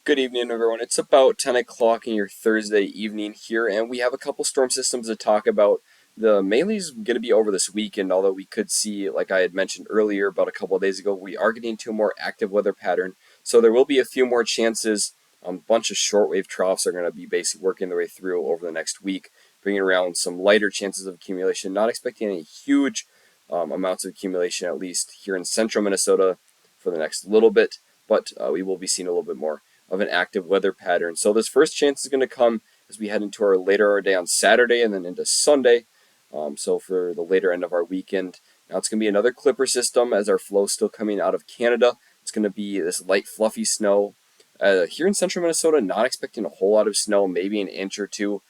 Good evening, everyone. It's about 10 o'clock in your Thursday evening here, and we have a couple storm systems to talk about. The mainly's going to be over this weekend, although we could see, like I had mentioned earlier, about a couple of days ago, we are getting to a more active weather pattern. So there will be a few more chances. A bunch of shortwave troughs are going to be basically working their way through over the next week, bringing around some lighter chances of accumulation. Not expecting any huge amounts of accumulation, at least here in central Minnesota for the next little bit, but we will be seeing a little bit more of an active weather pattern. So this first chance is going to come as we head into our later day on Saturday and then into Sunday. So for the later end of our weekend, now it's going to be another clipper system as our flow still coming out of Canada. It's going to be this light fluffy snow. Here in central Minnesota, not expecting a whole lot of snow, maybe an inch or two.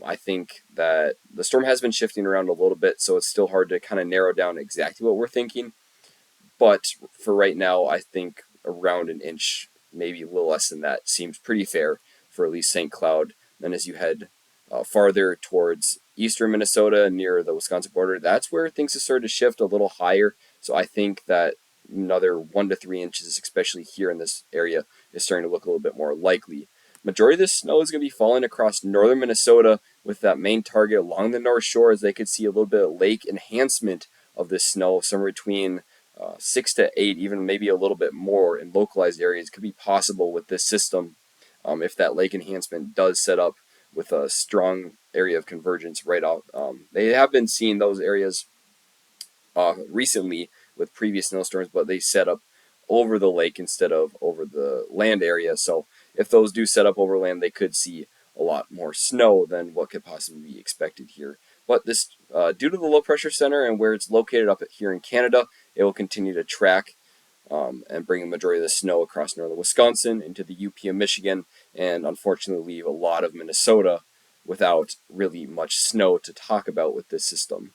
I think that the storm has been shifting around a little bit, so it's still hard to kind of narrow down exactly what we're thinking. But for right now, I think around an inch, maybe a little less than that, seems pretty fair for at least St. Cloud. Then as you head farther towards eastern Minnesota near the Wisconsin border, that's where things have started to shift a little higher. So I think that another 1 to 3 inches, especially here in this area, is starting to look a little bit more likely. Majority of this snow is going to be falling across northern Minnesota with that main target along the North Shore, as they could see a little bit of lake enhancement of this snow, somewhere between 6 to 8, even maybe a little bit more in localized areas could be possible with this system if that lake enhancement does set up with a strong area of convergence right out. They have been seeing those areas recently with previous snowstorms, but they set up over the lake instead of over the land area. So if those do set up over land, they could see a lot more snow than what could possibly be expected here. But this, due to the low pressure center and where it's located up here in Canada, it will continue to track and bring a majority of the snow across northern Wisconsin into the UP of Michigan, and unfortunately leave a lot of Minnesota without really much snow to talk about with this system.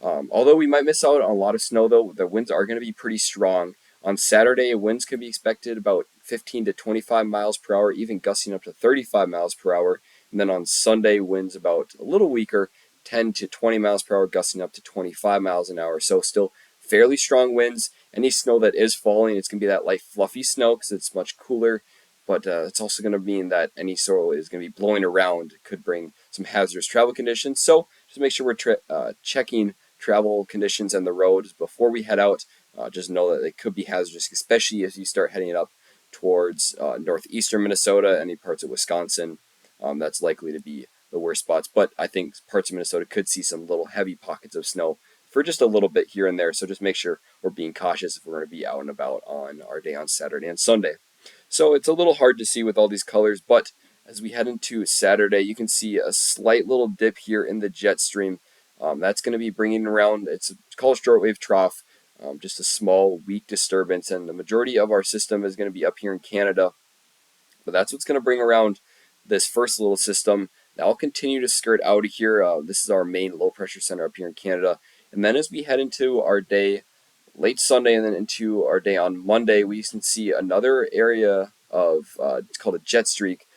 Although we might miss out on a lot of snow, though, the winds are going to be pretty strong. On Saturday, winds could be expected about 15 to 25 miles per hour, even gusting up to 35 miles per hour. And then on Sunday, winds about a little weaker, 10 to 20 miles per hour, gusting up to 25 miles an hour. So still fairly strong winds. Any snow that is falling, it's going to be that light fluffy snow because it's much cooler. But it's also going to mean that any soil is going to be blowing around. It could bring some hazardous travel conditions. So just make sure we're checking travel conditions and the roads before we head out. Just know that they could be hazardous, especially as you start heading up towards northeastern Minnesota, any parts of Wisconsin. That's likely to be the worst spots. But I think parts of Minnesota could see some little heavy pockets of snow for just a little bit here and there. So just make sure we're being cautious if we're going to be out and about on our day on Saturday and Sunday. So it's a little hard to see with all these colors, but as we head into Saturday, you can see a slight little dip here in the jet stream. That's going to be bringing around, it's called a shortwave trough, just a small, weak disturbance, and the majority of our system is going to be up here in Canada. But that's what's going to bring around this first little system. Now I'll continue to skirt out of here. This is our main low pressure center up here in Canada. And then as we head into our day late Sunday and then into our day on Monday, we can see another area of, it's called a jet streak.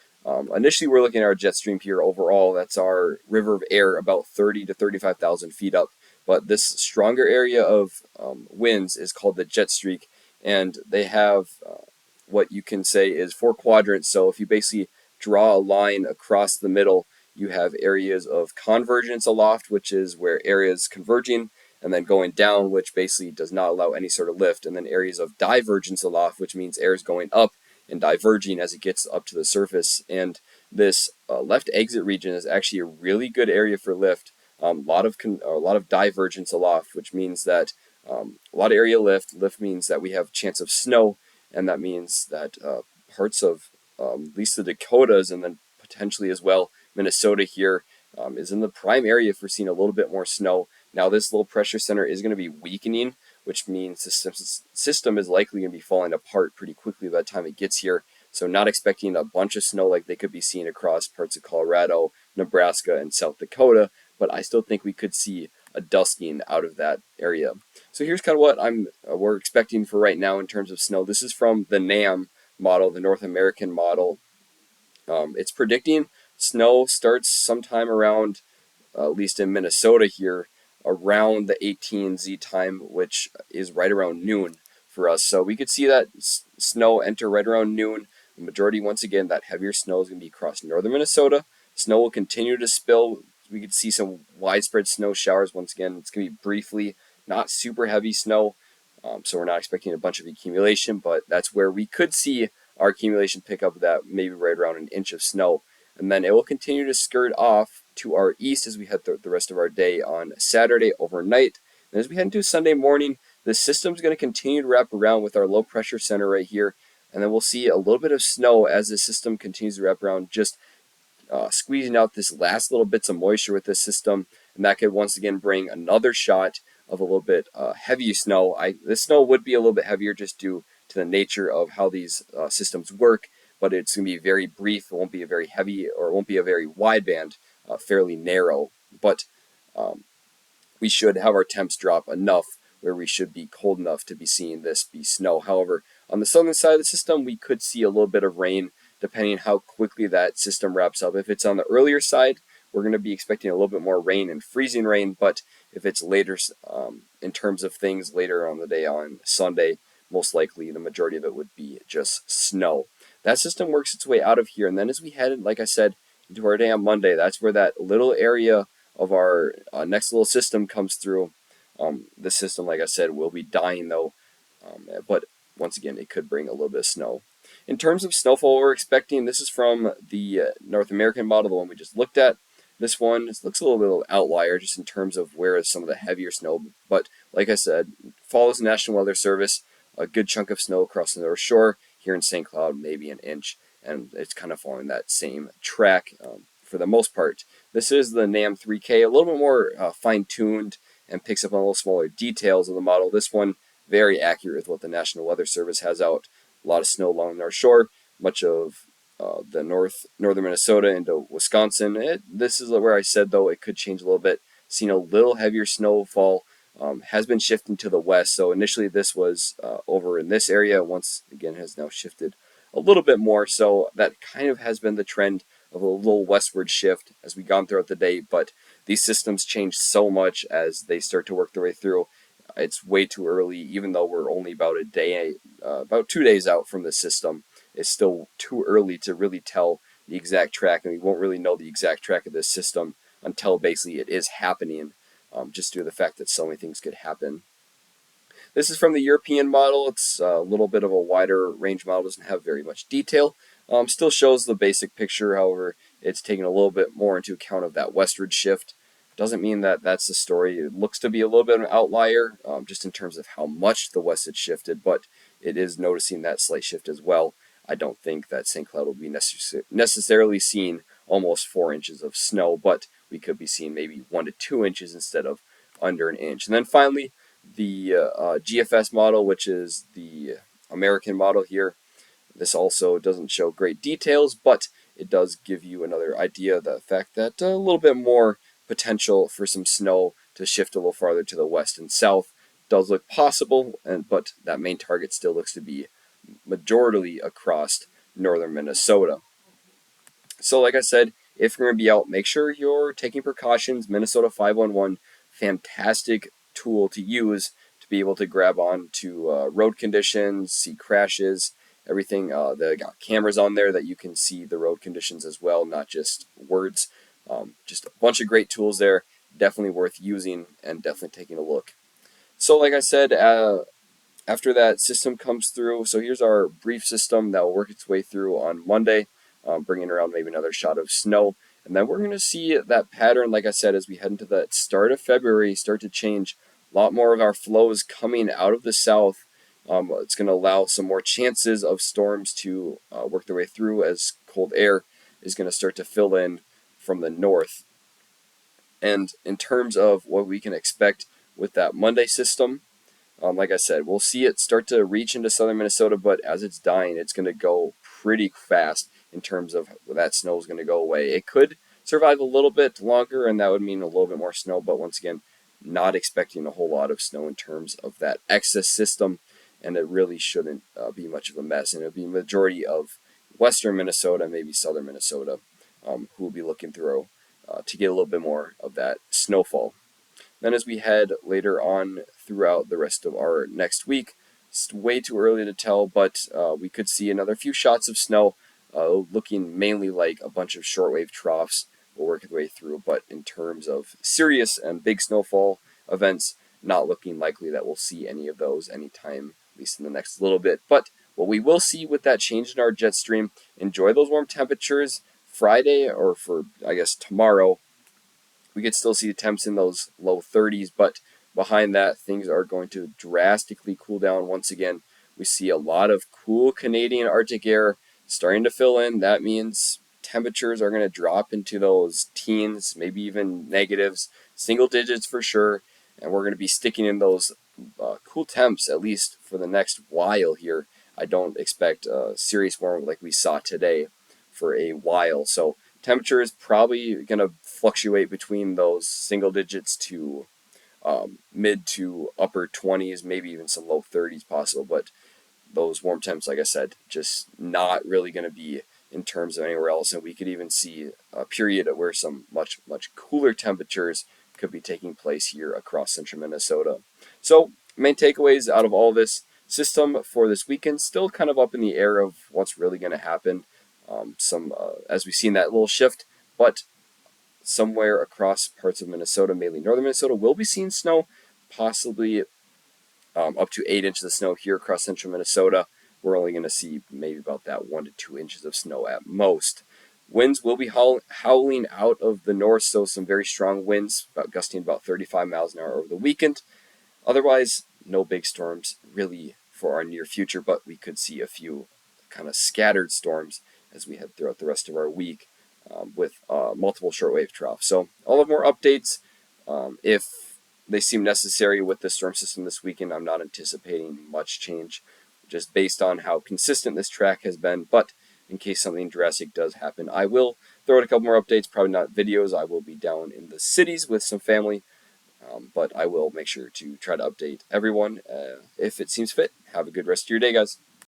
Initially, we're looking at our jet stream here overall. That's our river of air, about 30 to 35,000 feet up. But this stronger area of winds is called the jet streak, and they have what you can say is 4 quadrants. So if you basically draw a line across the middle, you have areas of convergence aloft, which is where air is converging, and then going down, which basically does not allow any sort of lift, and then areas of divergence aloft, which means air is going up and diverging as it gets up to the surface. And this left exit region is actually a really good area for lift. A lot of divergence aloft, which means that a lot of area lift. Lift means that we have chance of snow, and that means that parts of at least the Dakotas and then potentially as well Minnesota here is in the prime area for seeing a little bit more snow. Now this low pressure center is going to be weakening, which means the system is likely going to be falling apart pretty quickly by the time it gets here. So not expecting a bunch of snow like they could be seeing across parts of Colorado, Nebraska, and South Dakota, but I still think we could see a dusting out of that area. So here's kind of what we're expecting for right now in terms of snow. This is from the NAM model, the North American model. It's predicting snow starts sometime around, at least in Minnesota here, around the 18Z time, which is right around noon for us. So we could see that snow enter right around noon. The majority, once again, that heavier snow is going to be across northern Minnesota. Snow will continue to spill. We could see some widespread snow showers. Once again, it's going to be briefly, not super heavy snow. So we're not expecting a bunch of accumulation, but that's where we could see our accumulation pick up that maybe right around an inch of snow. And then it will continue to skirt off to our east as we head the rest of our day on Saturday overnight. And as we head into Sunday morning, the system's going to continue to wrap around with our low pressure center right here. And then we'll see a little bit of snow as the system continues to wrap around, just squeezing out this last little bits of moisture with this system. And that could once again bring another shot of a little bit heavy snow. This snow would be a little bit heavier just due to the nature of how these systems work, but it's going to be very brief. It won't be a very heavy, or it won't be a very wide band, fairly narrow. But we should have our temps drop enough where we should be cold enough to be seeing this be snow. However, on the southern side of the system, we could see a little bit of rain depending on how quickly that system wraps up. If it's on the earlier side, we're going to be expecting a little bit more rain and freezing rain, but if it's later, in terms of things later on the day on Sunday, most likely the majority of it would be just snow. That system works its way out of here, and then as we head, like I said, into our day on Monday, that's where that little area of our next little system comes through. The system, like I said, will be dying though, but once again, it could bring a little bit of snow. In terms of snowfall we're expecting, this is from the North American model, the one we just looked at. This one looks a little bit of an outlier just in terms of where is some of the heavier snow. But like I said, follows the National Weather Service, a good chunk of snow across the North Shore. Here in St. Cloud, maybe an inch. And it's kind of following that same track for the most part. This is the NAM 3K, a little bit more fine-tuned and picks up on a little smaller details of the model. This one, very accurate with what the National Weather Service has out. A lot of snow along the North Shore, much of the northern Minnesota into Wisconsin. This is where I said, though, it could change a little bit. Seeing a little heavier snowfall has been shifting to the west. So initially this was over in this area. Once again, has now shifted a little bit more. So that kind of has been the trend of a little westward shift as we've gone throughout the day. But these systems change so much as they start to work their way through. It's way too early, even though we're only about about 2 days out from the system. It's still too early to really tell the exact track, and we won't really know the exact track of this system until basically it is happening, just due to the fact that so many things could happen. This is from the European model. It's a little bit of a wider range model, doesn't have very much detail. Still shows the basic picture, however, it's taking a little bit more into account of that westward shift. Doesn't mean that that's the story. It looks to be a little bit of an outlier, just in terms of how much the west had shifted, but it is noticing that slight shift as well. I don't think that St. Cloud will be necessarily seeing almost 4 inches of snow, but we could be seeing maybe 1 to 2 inches instead of under an inch. And then finally, the GFS model, which is the American model here. This also doesn't show great details, but it does give you another idea of the fact that a little bit more potential for some snow to shift a little farther to the west and south does look possible, but that main target still looks to be majority across northern Minnesota. So like I said, if you're going to be out, make sure you're taking precautions. Minnesota 511, fantastic tool to use to be able to grab on to road conditions, see crashes, everything. They got cameras on there that you can see the road conditions as well, not just words. Just a bunch of great tools there. Definitely worth using and definitely taking a look. So like I said, after that system comes through, so here's our brief system that will work its way through on Monday, bringing around maybe another shot of snow. And then we're going to see that pattern, like I said, as we head into the start of February, start to change. A lot more of our flows coming out of the south. It's going to allow some more chances of storms to work their way through as cold air is going to start to fill in from the north. And in terms of what we can expect with that Monday system, like I said, we'll see it start to reach into southern Minnesota, but as it's dying, it's going to go pretty fast in terms of that snow is going to go away. It could survive a little bit longer, and that would mean a little bit more snow, but once again, not expecting a whole lot of snow in terms of that excess system, and it really shouldn't be much of a mess, and it'll be a majority of western Minnesota, maybe southern Minnesota, who will be looking through to get a little bit more of that snowfall. Then as we head later on throughout the rest of our next week, It's way too early to tell, but we could see another few shots of snow, looking mainly like a bunch of shortwave troughs will work its way through. But in terms of serious and big snowfall events, not looking likely that we'll see any of those anytime, at least in the next little bit. But what we will see with that change in our jet stream, enjoy those warm temperatures. Friday, or for I guess tomorrow, we could still see the temps in those low 30s, but behind that, things are going to drastically cool down once again. We see a lot of cool Canadian Arctic air starting to fill in. That means temperatures are going to drop into those teens, maybe even negatives, single digits for sure, and we're going to be sticking in those cool temps at least for the next while here. I don't expect serious warming like we saw today for a while. So temperature is probably going to fluctuate between those single digits to mid to upper 20s, maybe even some low 30s possible. But those warm temps, like I said, just not really going to be in terms of anywhere else. And we could even see a period where some much, much cooler temperatures could be taking place here across central Minnesota. So, main takeaways out of all this system for this weekend, still kind of up in the air of what's really going to happen. As we've seen that little shift, but somewhere across parts of Minnesota, mainly northern Minnesota, will be seeing snow, possibly up to 8 inches of snow here across central Minnesota. We're only going to see maybe about that 1 to 2 inches of snow at most. Winds will be howling out of the north, so some very strong winds, gusting about 35 miles an hour over the weekend. Otherwise, no big storms really for our near future, but we could see a few kind of scattered storms as we head throughout the rest of our week with multiple shortwave troughs. So I'll have more updates if they seem necessary with the storm system this weekend. I'm not anticipating much change just based on how consistent this track has been, but in case something drastic does happen, I will throw out a couple more updates, probably not videos. I will be down in the cities with some family, but I will make sure to try to update everyone if it seems fit. Have a good rest of your day, guys.